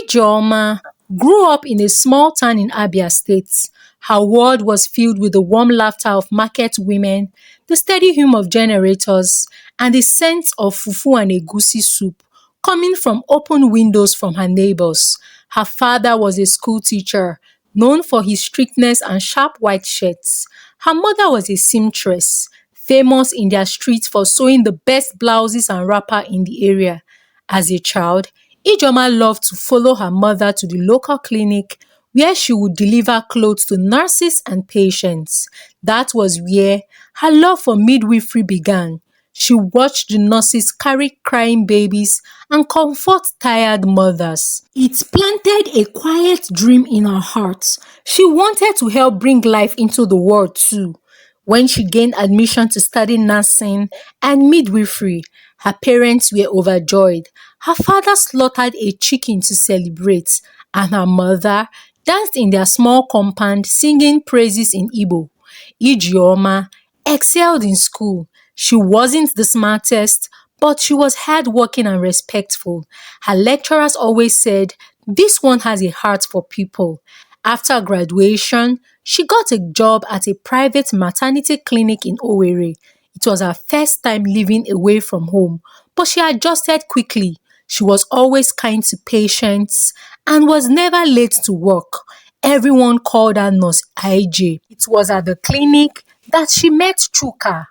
Ijeoma grew up in a small town in Abia State. Her world was filled with the warm laughter of market women, the steady hum of generators, and the scent of fufu and egusi soup coming from open windows from her neighbors. Her father was a school teacher, known for his strictness and sharp white shirts. Her mother was a seamstress, famous in their streets for sewing the best blouses and wrapper in the area. As a child, Ijeoma loved to follow her mother to the local clinic where she would deliver clothes to nurses and patients. That was where her love for midwifery began. She watched the nurses carry crying babies and comfort tired mothers. It planted a quiet dream in her heart. She wanted to help bring life into the world too. When she gained admission to study nursing and midwifery, her parents were overjoyed. Her father slaughtered a chicken to celebrate, and her mother danced in their small compound singing praises in Igbo. Ijeoma excelled in school. She wasn't the smartest, but she was hardworking and respectful. Her lecturers always said, "This one has a heart for people." After graduation, she got a job at a private maternity clinic in Owerri. It was her first time living away from home, but she adjusted quickly. She was always kind to patients and was never late to work. Everyone called her Nurse IJ. It was at the clinic that she met Chuka.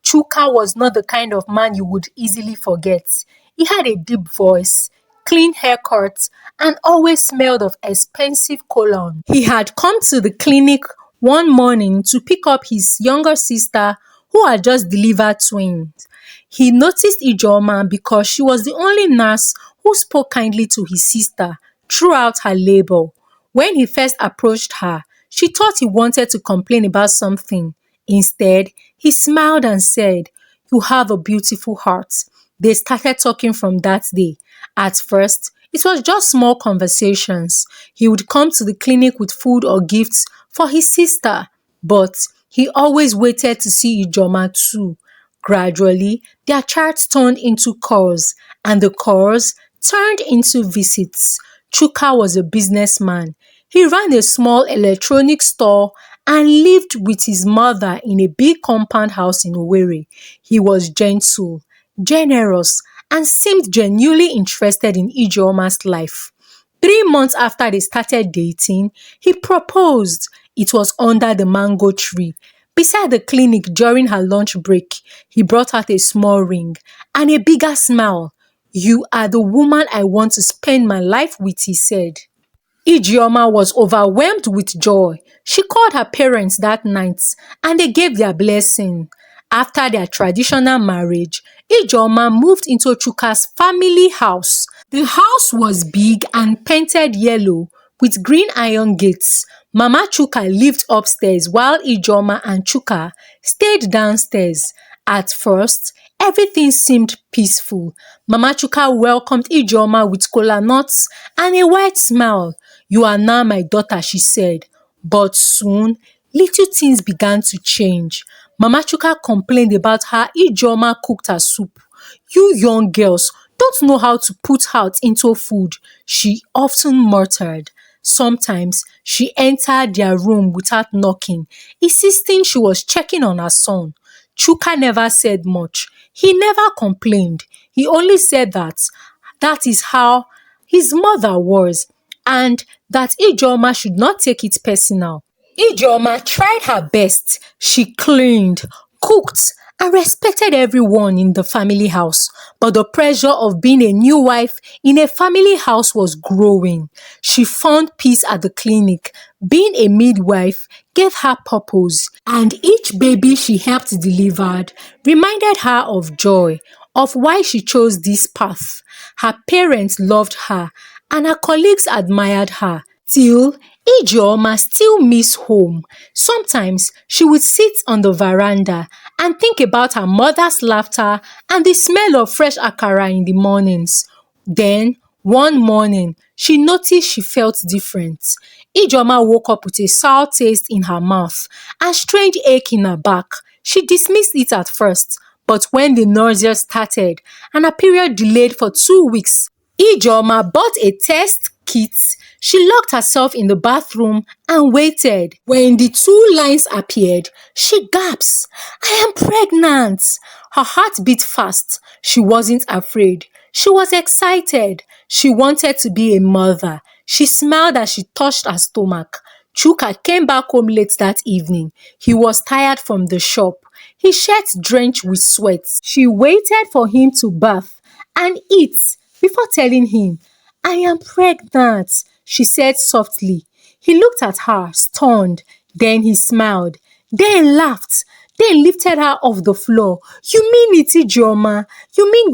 Chuka was not the kind of man you would easily forget. He had a deep voice, clean haircut, and always smelled of expensive cologne. He had come to the clinic one morning to pick up his younger sister who had just delivered twins. He noticed Ijeoma because she was the only nurse who spoke kindly to his sister throughout her labor. When he first approached her, she thought he wanted to complain about something. Instead, he smiled and said, "You have a beautiful heart." They started talking from that day. At first, it was just small conversations. He would come to the clinic with food or gifts for his sister, but he always waited to see Ijeoma too. Gradually, their chats turned into calls, and the calls turned into visits. Chuka was a businessman. He ran a small electronics store and lived with his mother in a big compound house in Owerri. He was gentle, generous, and seemed genuinely interested in Ijeoma's life. 3 months after they started dating, he proposed. It was under the mango tree. Beside the clinic during her lunch break, he brought out a small ring and a bigger smile. "You are the woman I want to spend my life with," he said. Ijeoma was overwhelmed with joy. She called her parents that night and they gave their blessing. After their traditional marriage, Ijeoma moved into Chuka's family house. The house was big and painted yellow with green iron gates. Mama Chuka lived upstairs while Ijeoma and Chuka stayed downstairs. At first, everything seemed peaceful. Mama Chuka welcomed Ijeoma with kola nuts and a wide smile. "You are now my daughter," she said. But soon, little things began to change. Mama Chuka complained about how Ijeoma cooked her soup. "You young girls don't know how to put heart into food," she often muttered. Sometimes she entered their room without knocking, insisting she was checking on her son. Chuka never said much. He never complained. He only said that is how his mother was, and that Ijeoma should not take it personal. Ijeoma tried her best. She cleaned, cooked, and respected everyone in the family house. But the pressure of being a new wife in a family house was growing. She found peace at the clinic. Being a midwife gave her purpose, and each baby she helped deliver reminded her of joy, of why she chose this path. Her parents loved her, and her colleagues admired her. Still, Ijeoma still missed home. Sometimes she would sit on the veranda and think about her mother's laughter and the smell of fresh akara in the mornings. Then, one morning, she noticed she felt different. Ijeoma woke up with a sour taste in her mouth and strange ache in her back. She dismissed it at first, but when the nausea started and her period delayed for 2 weeks, Ijeoma bought a test it, she locked herself in the bathroom and waited. When the two lines appeared, she gasped, "I am pregnant!" Her heart beat fast. She wasn't afraid. She was excited. She wanted to be a mother. She smiled as she touched her stomach. Chuka came back home late that evening. He was tired from the shop. His shirt drenched with sweat. She waited for him to bath and eat before telling him, "I am pregnant," she said softly. He looked at her, stunned. Then he smiled, then laughed, then lifted her off the floor. "You mean it, Ijeoma? You mean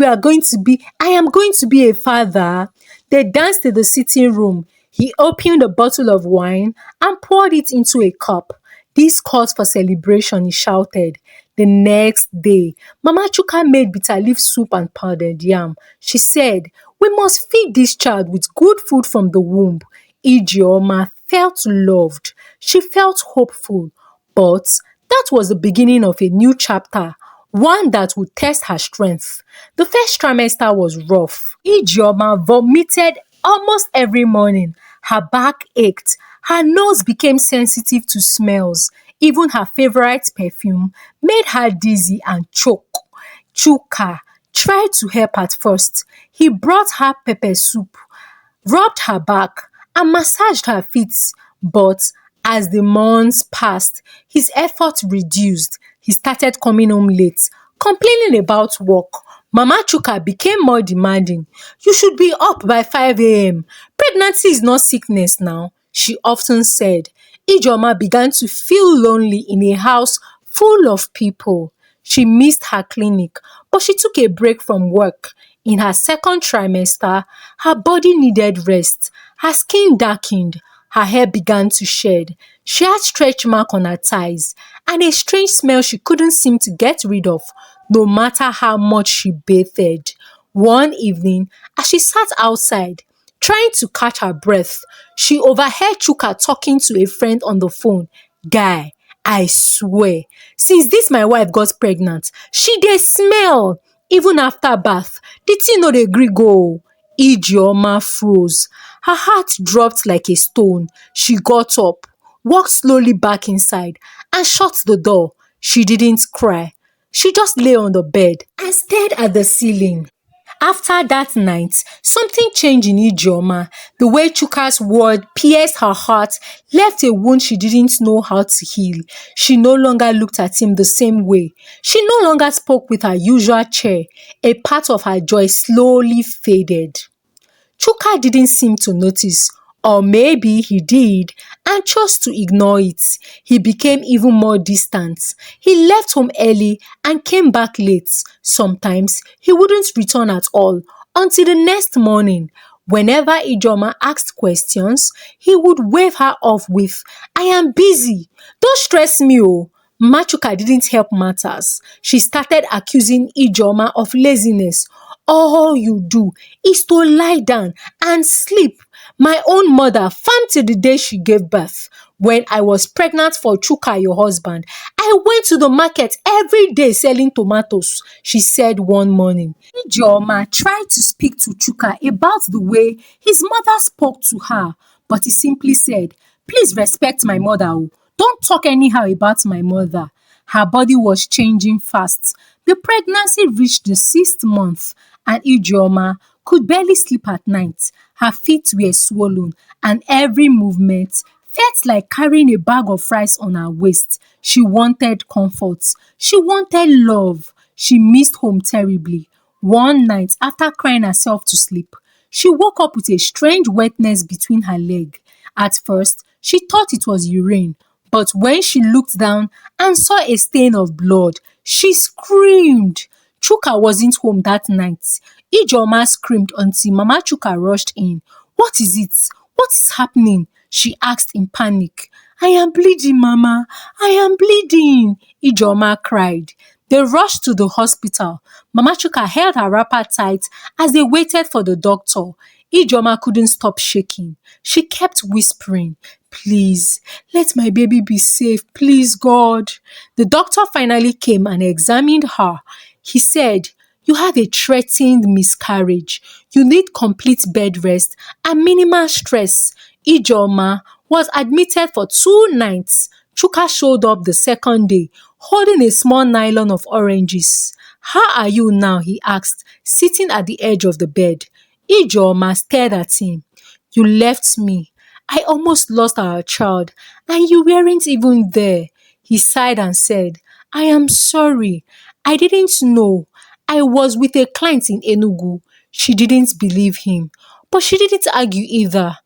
I am going to be a father?" They danced to the sitting room. He opened a bottle of wine and poured it into a cup. "This calls for celebration," he shouted. The next day, Mama Chuka made bitter leaf soup and pounded yam. She said, "We must feed this child with good food from the womb." Ijeoma felt loved. She felt hopeful. But that was the beginning of a new chapter, one that would test her strength. The first trimester was rough. Ijeoma vomited almost every morning. Her back ached. Her nose became sensitive to smells. Even her favorite perfume made her dizzy and choke. Chuka tried to help at first. He brought her pepper soup, rubbed her back, and massaged her feet. But as the months passed, his effort reduced. He started coming home late, complaining about work. Mama Chuka became more demanding. "You should be up by 5 a.m. Pregnancy is not sickness now," she often said. Ijeoma began to feel lonely in a house full of people. She missed her clinic, but she took a break from work. In her second trimester, her body needed rest. Her skin darkened. Her hair began to shed. She had stretch marks on her thighs and a strange smell she couldn't seem to get rid of, no matter how much she bathed. One evening, as she sat outside, trying to catch her breath, she overheard Chuka talking to a friend on the phone. "Guy, I swear, since this my wife got pregnant, she dey smell. Even after bath, the thing no dey gree go." Ijeoma froze. Her heart dropped like a stone. She got up, walked slowly back inside, and shut the door. She didn't cry. She just lay on the bed and stared at the ceiling. After that night, something changed in Ijeoma. The way Chuka's word pierced her heart left a wound she didn't know how to heal. She no longer looked at him the same way. She no longer spoke with her usual cheer. A part of her joy slowly faded. Chuka didn't seem to notice, or maybe he did, and chose to ignore it. He became even more distant. He left home early and came back late. Sometimes he wouldn't return at all until the next morning. Whenever Ijeoma asked questions, he would wave her off with, "I am busy. Don't stress me, oh." Machuka didn't help matters. She started accusing Ijeoma of laziness. "All you do is to lie down and sleep. My own mother farmed till the day she gave birth. When I was pregnant for Chuka, your husband, I went to the market every day selling tomatoes," she said one morning. Ijeoma tried to speak to Chuka about the way his mother spoke to her, but he simply said, "Please respect my mother. Oh. Don't talk anyhow about my mother." Her body was changing fast. The pregnancy reached the 6th month, and Ijeoma could barely sleep at night. Her feet were swollen, and every movement felt like carrying a bag of rice on her waist. She wanted comfort. She wanted love. She missed home terribly. One night, after crying herself to sleep, she woke up with a strange wetness between her legs. At first, she thought it was urine, but when she looked down and saw a stain of blood, she screamed. Chuka wasn't home that night. Ijeoma screamed until Mama Chuka rushed in. "What is it? What is happening?" she asked in panic. "I am bleeding, Mama. I am bleeding," Ijeoma cried. They rushed to the hospital. Mama Chuka held her wrapper tight as they waited for the doctor. Ijeoma couldn't stop shaking. She kept whispering, "Please, let my baby be safe. Please, God." The doctor finally came and examined her. He said, You have a threatened miscarriage. You need complete bed rest and minimal stress. Ijeoma was admitted for 2 nights. Chuka showed up the second day, holding a small nylon of oranges. "How are you now?" he asked, sitting at the edge of the bed. Ijeoma stared at him. "You left me. I almost lost our child, and you weren't even there." He sighed and said, "I am sorry. I didn't know. I was with a client in Enugu." She didn't believe him, but she didn't argue either.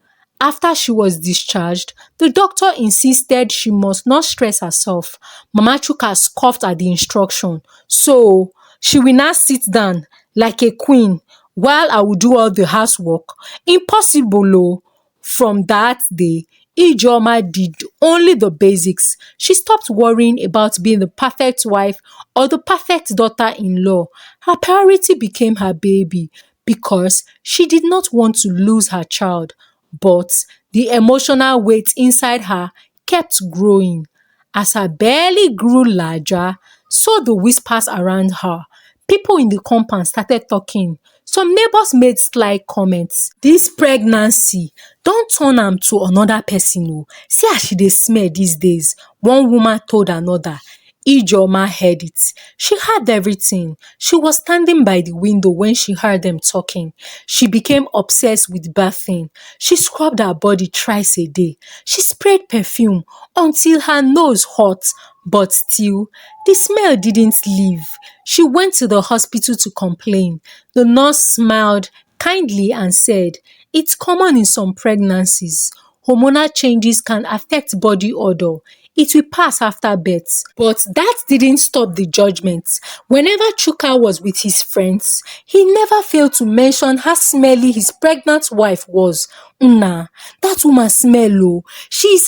After she was discharged, the doctor insisted she must not stress herself. Mama Chuka scoffed at the instruction. "So, she will now sit down like a queen while I will do all the housework? Impossible oh." From that day, Ijeoma did only the basics. She stopped worrying about being the perfect wife or the perfect daughter-in-law. Her priority became her baby because she did not want to lose her child. But the emotional weight inside her kept growing. As her belly grew larger, so the whispers around her. People in the compound started talking. Some neighbors made sly comments. "This pregnancy don turn am to another person oh. See as she dey smell these days," one woman told another. Ijeoma heard it. She heard everything. She was standing by the window when she heard them talking. She became obsessed with bathing. She scrubbed her body thrice a day. She sprayed perfume until her nose hurt. But still, the smell didn't leave. She went to the hospital to complain. The nurse smiled kindly and said, "It's common in some pregnancies. Hormonal changes can affect body odor. It will pass after birth." But that didn't stop the judgment. Whenever Chuka was with his friends, he never failed to mention how smelly his pregnant wife was. "Una, that woman smell oh.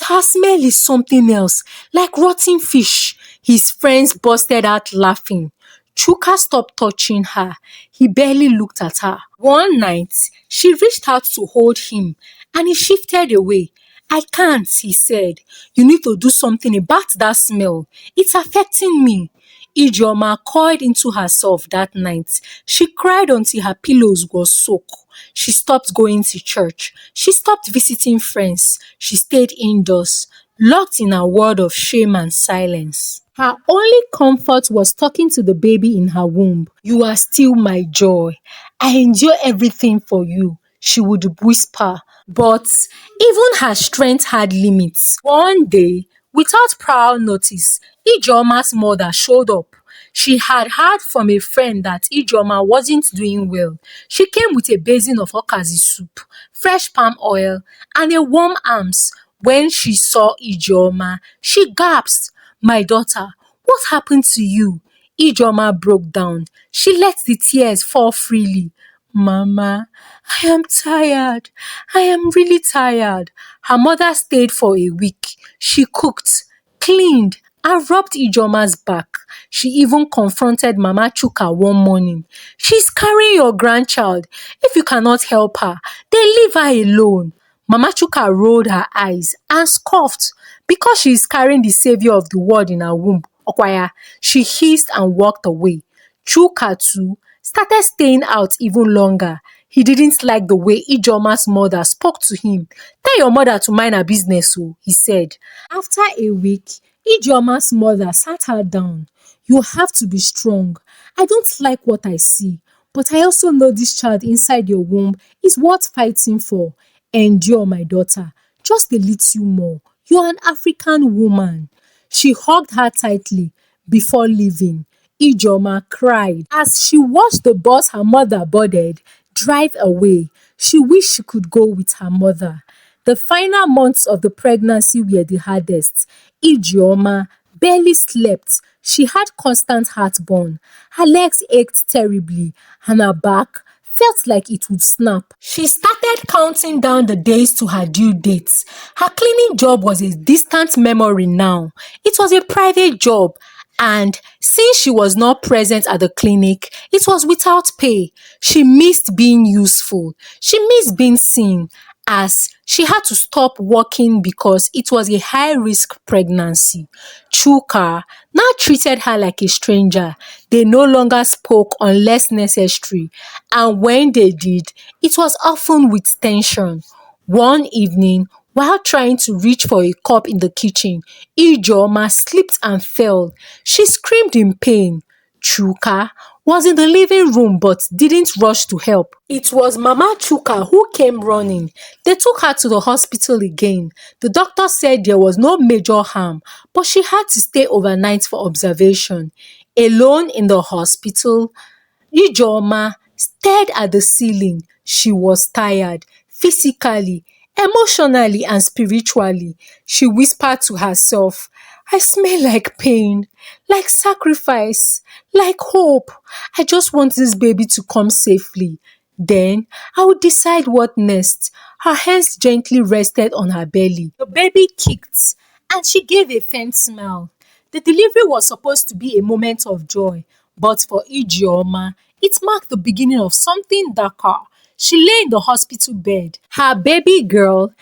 Her smell is something else, like rotten fish." His friends busted out laughing. Chuka stopped touching her. He barely looked at her. One night, she reached out to hold him, and he shifted away. "I can't," he said. "You need to do something about that smell. It's affecting me." Ijeoma coiled into herself that night. She cried until her pillows were soaked. She stopped going to church. She stopped visiting friends. She stayed indoors, locked in a world of shame and silence. Her only comfort was talking to the baby in her womb. "You are still my joy. I endure everything for you," she would whisper. But even her strength had limits. One day, without prior notice, Ijeoma's mother showed up. She had heard from a friend that Ijeoma wasn't doing well. She came with a basin of okazi soup, fresh palm oil, and a warm arms. When she saw Ijeoma, she gasped, "My daughter, what happened to you?" Ijeoma broke down. She let the tears fall freely. "Mama, I am tired. I am really tired." Her mother stayed for a week. She cooked, cleaned, and rubbed Ijeoma's back. She even confronted Mama Chuka one morning. "She's carrying your grandchild. If you cannot help her, then leave her alone." Mama Chuka rolled her eyes and scoffed. "Because she is carrying the savior of the world in her womb, Okwaya." She hissed and walked away. Chuka too started staying out even longer. He didn't like the way Ijeoma's mother spoke to him. "Tell your mother to mind her business oh," he said. After a week, Ijeoma's mother sat her down. "You have to be strong. I don't like what I see, but I also know this child inside your womb is worth fighting for. Endure, my daughter. Just a little more. You're an African woman." She hugged her tightly before leaving. Ijeoma cried as she watched the bus her mother boarded drive away. She wished she could go with her mother. The final months of the pregnancy were the hardest. Ijeoma barely slept. She had constant heartburn. Her legs ached terribly, and her back felt like it would snap. She started counting down the days to her due dates. Her cleaning job was a distant memory now. It was a private job, and since she was not present at the clinic, it was without pay. She missed being useful. She missed being seen. as she had to stop working because it was a high-risk pregnancy. Chuka now treated her like a stranger. They no longer spoke unless necessary, and when they did, it was often with tension. One evening, while trying to reach for a cup in the kitchen, Ijeoma slipped and fell. She screamed in pain. Chuka was in the living room but didn't rush to help. It was Mama Chuka who came running. They took her to the hospital again. The doctor said there was no major harm, but she had to stay overnight for observation. Alone in the hospital, Ijeoma stared at the ceiling. She was tired, physically, emotionally, and spiritually. She whispered to herself, I smell like pain, like sacrifice, like hope. I just want this baby to come safely. Then I would decide what next. Her hands gently rested on her belly. The baby kicked, and she gave a faint smile. The delivery was supposed to be a moment of joy, but for Ijeoma, it marked the beginning of something darker. She lay in the hospital bed, her baby girl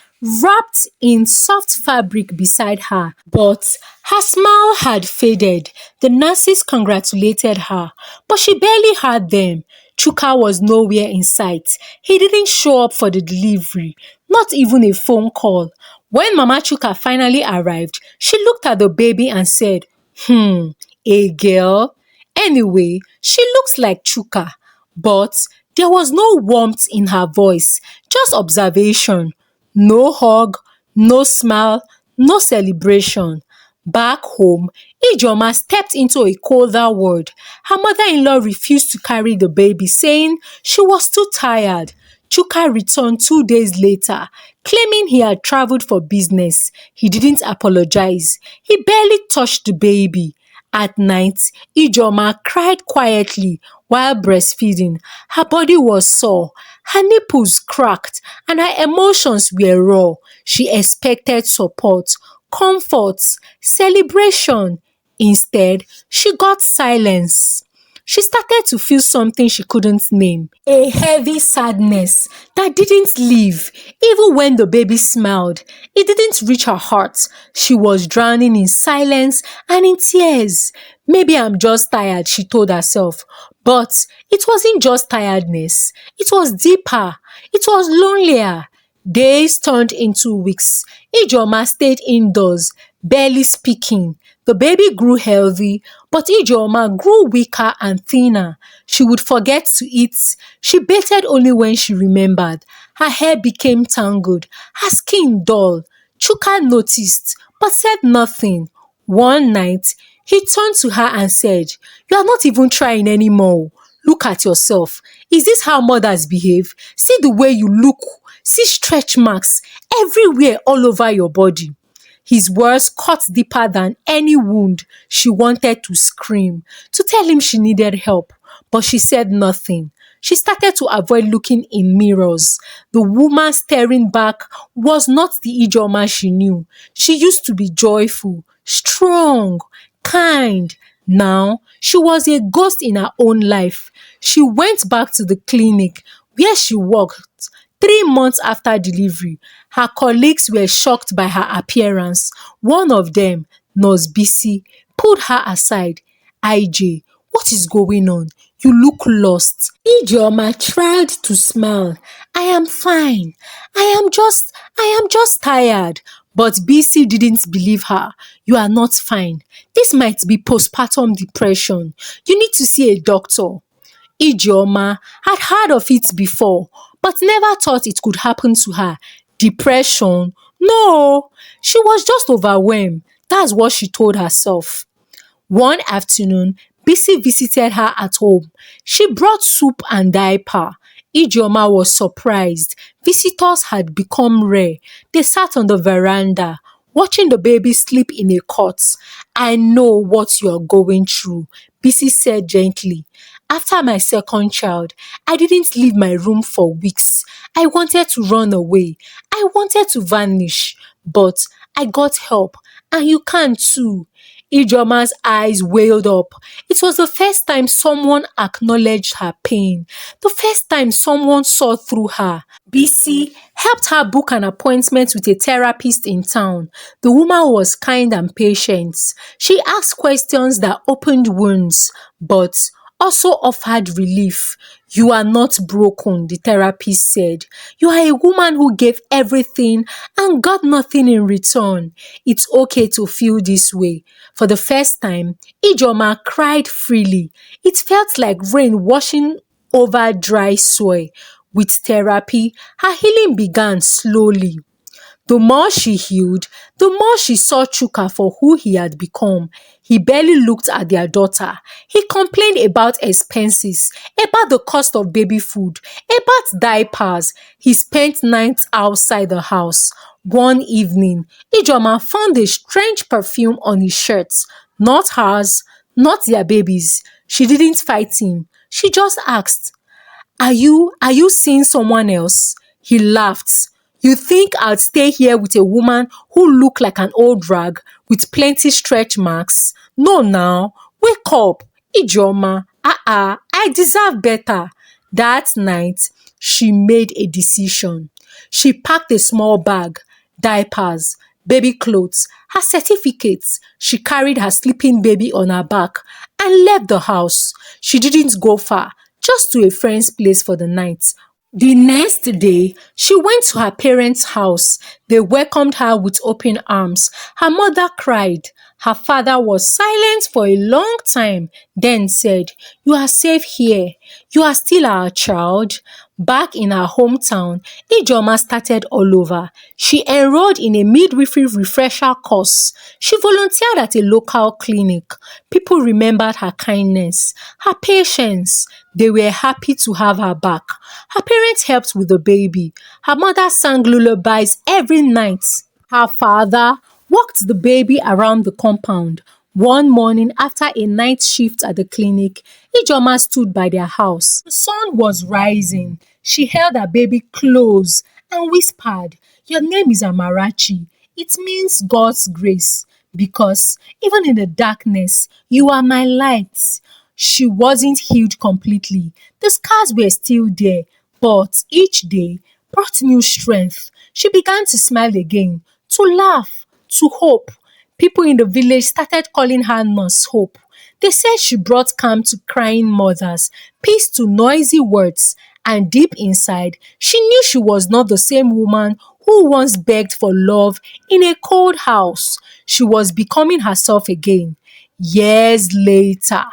wrapped in soft fabric beside her, but her smile had faded. The nurses congratulated her, but she barely heard them. Chuka was nowhere in sight. He didn't show up for the delivery, not even a phone call. When Mama Chuka finally arrived, she looked at the baby and said, a girl? Anyway, she looks like Chuka. But there was no warmth in her voice, just observation. No hug, no smile, no celebration. Back home, Ijeoma stepped into a colder world. Her mother-in-law refused to carry the baby, saying she was too tired. Chuka returned 2 days later, claiming he had traveled for business. He didn't apologize. He barely touched the baby. At night, Ijeoma cried quietly while breastfeeding. Her body was sore, her nipples cracked, and her emotions were raw. She expected support, comfort, celebration. Instead, she got silence. She started to feel something she couldn't name, a heavy sadness that didn't leave. Even when the baby smiled, it didn't reach her heart. She was drowning in silence and in tears. Maybe I'm just tired, she told herself. But it wasn't just tiredness. It was deeper. It was lonelier. Days turned into weeks. Ijeoma stayed indoors, barely speaking. The baby grew healthy, but Ijeoma grew weaker and thinner. She would forget to eat. She bathed only when she remembered. Her hair became tangled, her skin dull. Chuka noticed, but said nothing. One night, he turned to her and said, You are not even trying anymore. Look at yourself. Is this how mothers behave? See the way you look. See stretch marks everywhere all over your body. His words cut deeper than any wound. She wanted to scream, to tell him she needed help, but she said nothing. She started to avoid looking in mirrors. The woman staring back was not the Ijeoma she knew. She used to be joyful, strong, kind. Now, she was a ghost in her own life. She went back to the clinic where she worked 3 months after delivery. Her colleagues were shocked by her appearance. One of them, Nurse Bisi, pulled her aside. IJ, what is going on? You look lost. Ijeoma tried to smile. I am fine. I am just tired. But Bisi didn't believe her. You are not fine. This might be postpartum depression. You need to see a doctor. Ijeoma had heard of it before, but never thought it could happen to her. Depression? No, she was just overwhelmed. That's what she told herself. One afternoon, Bisi visited her at home. She brought soup and diaper. Ijeoma was surprised. Visitors had become rare. They sat on the veranda, watching the baby sleep in a cot. I know what you're going through, Bisi said gently. After my second child, I didn't leave my room for weeks. I wanted to run away. I wanted to vanish. But I got help, and you can too. Ijoma's eyes welled up. It was the first time someone acknowledged her pain, the first time someone saw through her. BC helped her book an appointment with a therapist in town. The woman was kind and patient. She asked questions that opened wounds, but also offered relief. You are not broken, the therapist said. You are a woman who gave everything and got nothing in return. It's okay to feel this way. For the first time, Ijoma cried freely. It felt like rain washing over dry soil. With therapy, her healing began slowly. The more she healed, the more she saw Chuka for who he had become. He barely looked at their daughter. He complained about expenses, about the cost of baby food, about diapers. He spent nights outside the house. One evening, Ijoma found a strange perfume on his shirt. Not hers, not their babies. She didn't fight him. She just asked, are you seeing someone else? He laughed. You think I'd stay here with a woman who looked like an old rag with plenty stretch marks? No now. Wake up. Ijoma. I deserve better. That night, she made a decision. She packed a small bag, diapers, baby clothes, her certificates. She carried her sleeping baby on her back and left the house. She didn't go far, just to a friend's place for the night. The next day, she went to her parents' house. They welcomed her with open arms. Her mother cried. Her father was silent for a long time, then said, "You are safe here. You are still our child." Back in her hometown, Ijoma started all over. She enrolled in a midwifery refresher course. She volunteered at a local clinic. People remembered her kindness, her patience. They were happy to have her back. Her parents helped with the baby. Her mother sang lullabies every night. Her father walked the baby around the compound. One morning, after a night shift at the clinic, Ijoma stood by their house. The sun was rising. She held her baby close and whispered, "Your name is Amarachi. It means God's grace, because even in the darkness, you are my light." She wasn't healed completely. The scars were still there, but each day brought new strength. She began to smile again, to laugh, to hope. People in the village started calling her Nurse Hope. They said she brought calm to crying mothers, peace to noisy words, and deep inside, she knew she was not the same woman who once begged for love in a cold house. She was becoming herself again. Years later,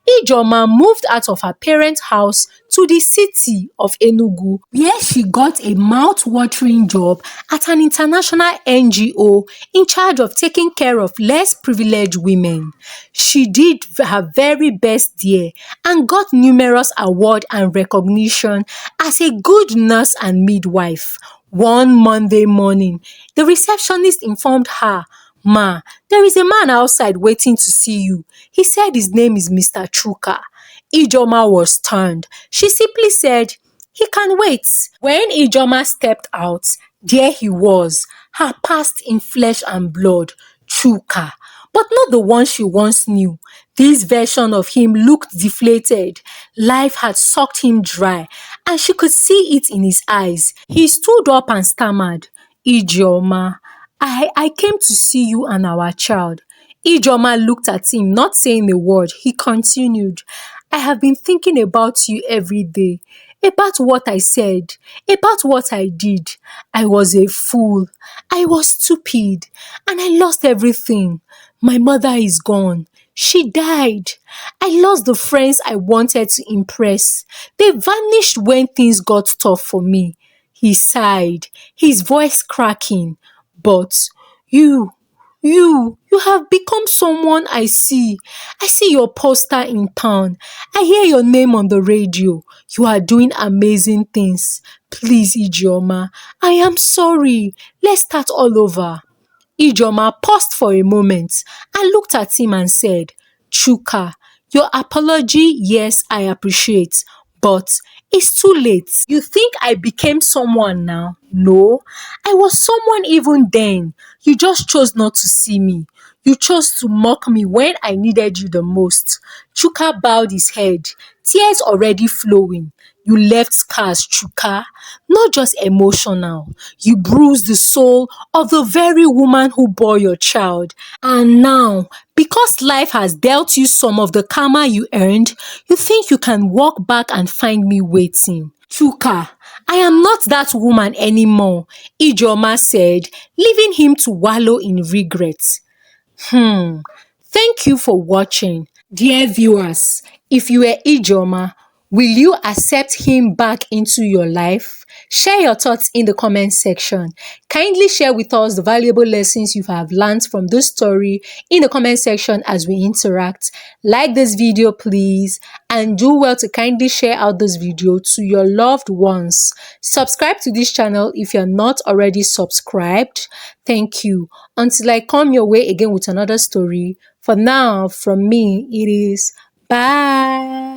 Ijoma moved out of her parents' house to the city of Enugu, where she got a mouth-watering job at an international NGO in charge of taking care of less privileged women. She did her very best there and got numerous awards and recognition as a good nurse and midwife. One Monday morning, the receptionist informed her, "Ma, there is a man outside waiting to see you. He said his name is Mr. Chuka." Ijoma was stunned. She simply said, "He can wait." When Ijoma stepped out, there he was, her past in flesh and blood, Chuka, but not the one she once knew. This version of him looked deflated. Life had sucked him dry, and she could see it in his eyes. He stood up and stammered, "Ijoma, I came to see you and our child." Ijoma looked at him, not saying a word. He continued, "I have been thinking about you every day, about what I said, about what I did. I was a fool. I was stupid, and I lost everything. My mother is gone. She died. I lost the friends I wanted to impress. They vanished when things got tough for me." He sighed, his voice cracking. "But you have become someone I see. I see your poster in town. I hear your name on the radio. You are doing amazing things. Please, Ijoma, I am sorry. Let's start all over." Ijoma paused for a moment and looked at him and said, "Chuka, your apology, yes, I appreciate, but it's too late. You think I became someone now? No, I was someone even then. You just chose not to see me. You chose to mock me when I needed you the most. Chuka bowed his head, tears already flowing. You left scars, Chuka, not just emotional. You bruised the soul of the very woman who bore your child. And now, because life has dealt you some of the karma you earned, you think you can walk back and find me waiting. Chuka, I am not that woman anymore, Ijoma said, leaving him to wallow in regret. Thank you for watching. Dear viewers, if you were Ijoma, will you accept him back into your life? Share your thoughts in the comment section. Kindly share with us the valuable lessons you have learned from this story in the comment section as we interact. Like this video please, and do well to kindly share out this video to your loved ones. Subscribe to this channel if you're not already subscribed. Thank you. Until I come your way again with another story, for now, from me, it is bye.